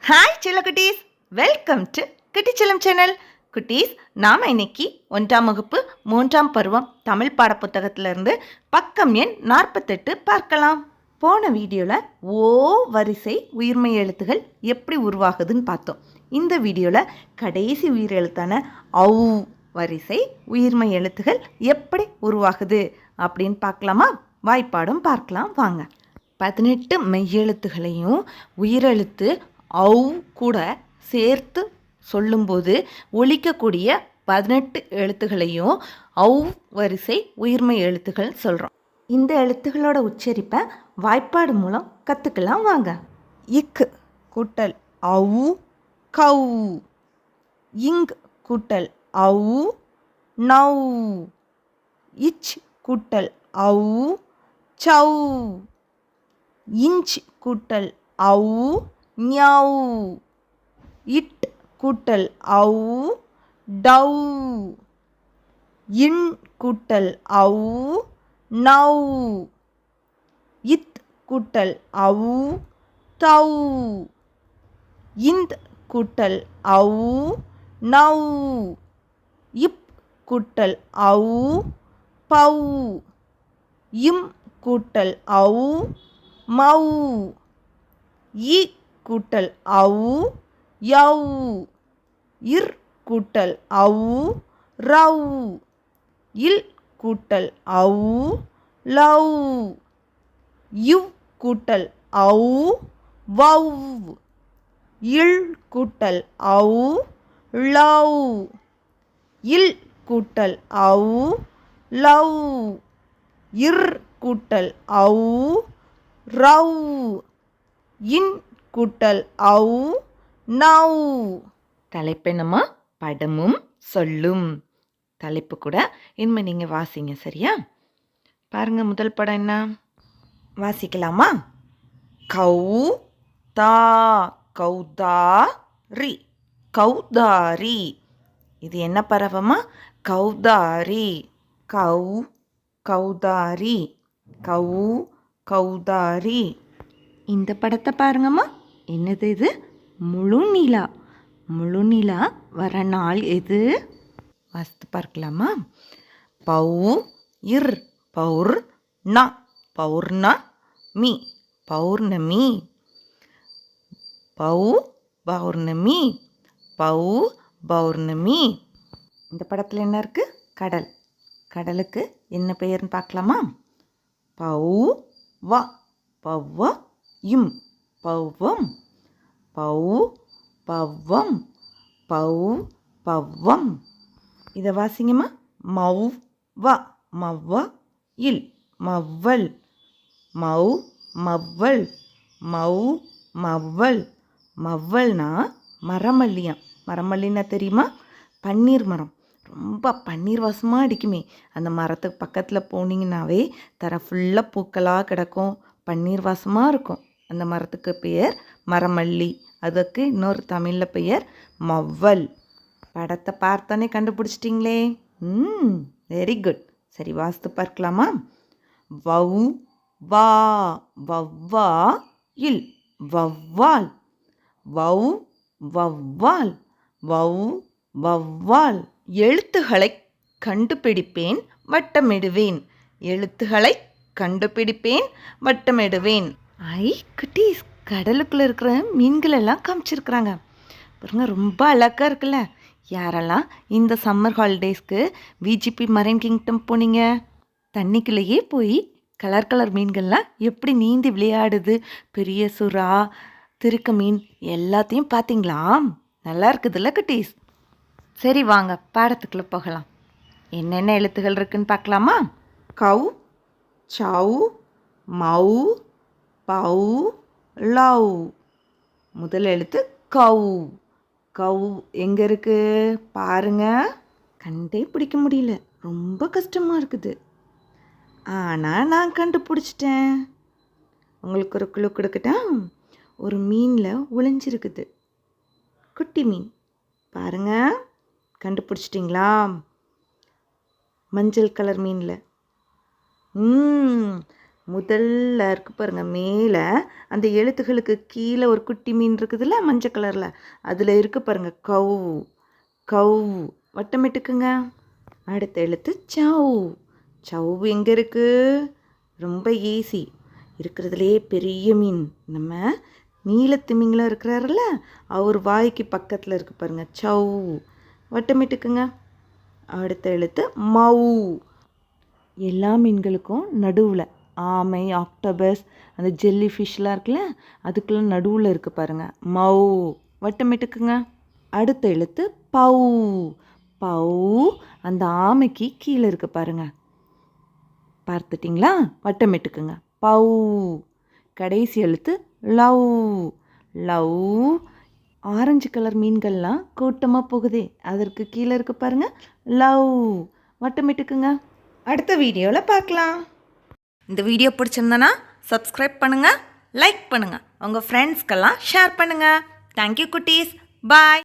Hi செல்ல குட்டீஸ், welcome to குட்டி செல்லம் சேனல். குட்டீஸ், நாம் இன்னைக்கு 1ஆம் வகுப்பு 3ஆம் பருவம் தமிழ் பாடப்புத்தகத்திலிருந்து பக்கம் எண் 48 பார்க்கலாம். போன வீடியோவில் ஓ வரிசை உயிர்மை எழுத்துகள் எப்படி உருவாகுதுன்னு பார்த்தோம். இந்த வீடியோவில் கடைசி உயிரெழுத்தான ஔ வரிசை உயிர்மை எழுத்துகள் எப்படி உருவாகுது அப்படின்னு பார்க்கலாமா? வாய்ப்பாடும் பார்க்கலாம் வாங்க. 18 மெய்யெழுத்துகளையும் உயிரெழுத்து ஔ கூட சேர்த்து சொல்லும்போது ஒலிக்கக்கூடிய 18 எழுத்துகளையும் ஔ வரிசை உயிர்மை எழுத்துகள் சொல்கிறோம். இந்த எழுத்துகளோட உச்சரிப்பை வாய்ப்பாடு மூலம் கற்றுக்கலாம் வாங்க. இக்கு கூட்டல் ஔ கௌ, இங் கூட்டல் ஔ நௌ, இச் கூட்டல் ஔ சௌ, இஞ்ச் கூட்டல் ஔ ஞௌ, இட் கூட்டல் ஔ டௌ, இன் கூட்டல் ஔ நௌ, இத் கூட்டல் ஔ தௌ, இந்த் கூட்டல் ஔ நௌ, இப் கூட்டல் ஔ பௌ, இம் கூட்டல் ஔ மௌ, இ கூட்டல் ஔ யௌ, இர் கூட்டல் ஔ ரௌ, இல் கூட்டல் ஔ லௌ, இவ் கூட்டல் ஔ வௌ, இல் கூட்டல் ஔ லௌ, இல் கூட்டல் ஔ லௌ, இர் கூட்டல் ஔ ரௌ, இன் கூட்டல் ஔ நௌ. தலைப்பெனமா படமும் சொல்லும். தலைப்பு கூட இனிமே நீங்கள் வாசிங்க, சரியா? பாருங்க, முதல் படம் என்ன வாசிக்கலாமா? கௌ தா கௌதாரி, கௌதாரி. இது என்ன பறவைமா? கௌதாரி. கௌ கௌதாரி, கௌ கௌதாரி. இந்த படத்தை பாருங்கம்மா. என்னது இது? முழு நிலா. முழு நிலா வர நாள் எது? வாசித்து பார்க்கலாமா? பௌ இர் பௌர் நா, பௌர்ணா மீ, பௌர்ணமி. பௌ பௌர்ணமி, பௌ பௌர்ணமி. இந்த படத்தில் என்ன இருக்குது? கடல். கடலுக்கு என்ன பெயர்னு பார்க்கலாமா? பௌ வா, பவ்வா இம், பவ்வம். பௌ பவ்வம், பௌ பவ்வம். இதை வாசிங்கம்மா. மௌ வா, மவ்வா இல், மவ்வல். மௌ மவ்வல், மௌ மவ்வல். மவ்வல்னா மரமல்லியாம். மரமல்லின்னா தெரியுமா? பன்னீர் மரம். ரொம்ப பன்னீர் வாசமாக அடிக்குமே. அந்த மரத்துக்கு பக்கத்தில் போனீங்கன்னாவே தர ஃபுல்லாக பூக்களாக கிடக்கும், பன்னீர் வாசமாக இருக்கும். அந்த மரத்துக்கு பெயர் மரமல்லி. அதுக்கு இன்னொரு தமிழில் பெயர் மவ்வல். படத்தை பார்த்தோன்னே கண்டுபிடிச்சிட்டிங்களே. Very good. சரி, வாசித்து பார்க்கலாமா? வௌ வா, வவ்வா இல், வவ்வால். வௌ வவ்வால், வௌ வவ்வால். எழுத்துக்களை கண்டுபிடிப்பேன், வட்டமிடுவேன். எழுத்துக்களை கண்டுபிடிப்பேன், வட்டமிடுவேன். ஐ குட்டீஸ், கடலுக்குள்ளே இருக்கிற மீன்களெல்லாம் காமிச்சிருக்கிறாங்க பாருங்க. ரொம்ப அழகாக இருக்குல்ல? யாரெல்லாம் இந்த சம்மர் ஹாலிடேஸ்க்கு விஜிபி மரைன் கிங்டம் போனீங்க? தண்ணிக்குள்ளேயே போய் கலர் கலர் மீன்கள்லாம் எப்படி நீந்தி விளையாடுது. பெரிய சுறா, திருக்க மீன் எல்லாத்தையும் பார்த்தீங்களா? நல்லா இருக்குதுல்ல குட்டீஸ்? சரி வாங்க, பாடத்துக்குள்ளே போகலாம். என்னென்ன எழுத்துகள் இருக்குன்னு பார்க்கலாமா? கௌ சௌ மௌ பௌ லௌ. முதல் எழுத்து கௌ. கௌ எங்கே இருக்கு பாருங்க. கண்டே பிடிக்க முடியல, ரொம்ப கஷ்டமாக இருக்குது. ஆனால் நான் கண்டுபிடிச்சிட்டேன். உங்களுக்கு ஒரு குழு கொடுக்கட்டா? ஒரு மீனில் ஒளிஞ்சிருக்குது, குட்டி மீன். பாருங்க, கண்டுபிடிச்சிட்டிங்களா? மஞ்சள் கலர் மீனில். முதல்ல இருக்கு பாருங்க மேலே அந்த எழுத்துகளுக்கு கீழே ஒரு குட்டி மீன் இருக்குதுல்ல மஞ்சள் கலரில், அதில் இருக்கு பாருங்க கவ். கவ் வட்டமிட்டுக்குங்க. அடுத்த எழுத்து சவ். சவ் எங்கே இருக்குது? ரொம்ப ஈஸி. இருக்கிறதுலே பெரிய மீன் நம்ம நீலத்திமிங்கலம் இருக்கிறாருல்ல, அவர் வாய்க்கு பக்கத்தில் இருக்கு பாருங்க சவ். வட்டமிட்டுக்குங்க. அடுத்த எழுத்து மவ். எல்லா மீன்களுக்கும் நடுவில் ஆமை, ஆக்டோபஸ், அந்த ஜெல்லி ஃபிஷ்லாம் இருக்குல்ல, அதுக்குள்ள நடுவில் இருக்குது பாருங்கள் மவ். வட்டமிட்டுக்குங்க. அடுத்த எழுத்து பவ். பவ் அந்த ஆமைக்கு கீழே இருக்குது பாருங்கள். பார்த்துட்டிங்களா? வட்டமிட்டுக்குங்க. பவ். கடைசி எழுத்து லவ். லவ். ஆரஞ்சு கலர் மீன்கள்லாம் கூட்டமாக போகுதே, அதற்கு கீழே இருக்குது பாருங்கள் லவ். வட்டமிட்டுக்குங்க. அடுத்த வீடியோவில் பார்க்கலாம். இந்த வீடியோ பிடிச்சிருந்தனா சப்ஸ்கிரைப் பண்ணுங்கள், லைக் பண்ணுங்கள், உங்கள் ஃப்ரெண்ட்ஸ்க்கெல்லாம் ஷேர் பண்ணுங்கள். தேங்க்யூ குட்டீஸ். பாய்.